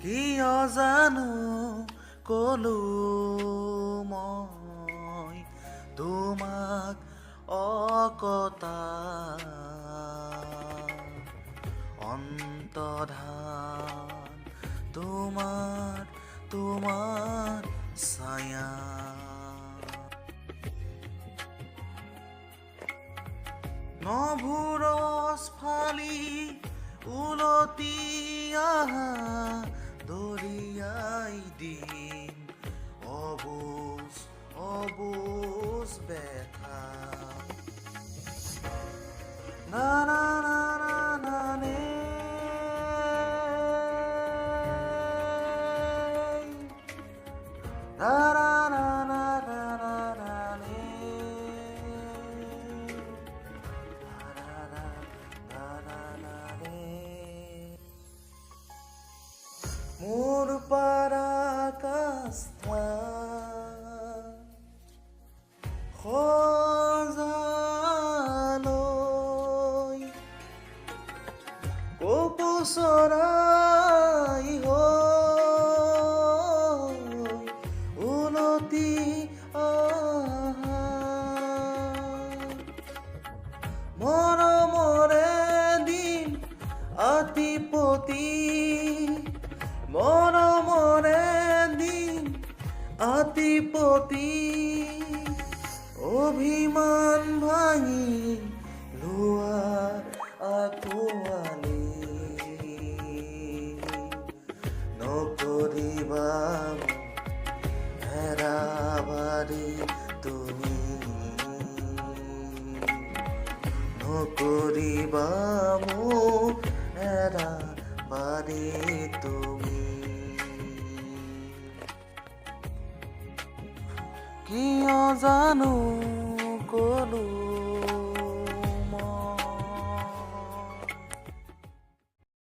কিয় জানো কলো মই তোমাক অকতা অন্তধান তোমাৰ ছায়া নভোৰস ফালি উলটি আহা দৰিয়াই দিম অবুজ বেথা না না না না না নে না না না না না না না নে না না না না না নে মোর পাৰা কাস্থা সজালৈ কপৌ চৰাই হৈ উলটি আহা মৰমৰে দিম আতিপতি মৰমৰে দিম আতিপতি অভিমান ভাঙি লোৱা আঁকোৱালি নকৰিবা হেৰাবাৰী তুমি নকৰিবা মোক হেৰাবাৰী তুমি কিয় জানো কলো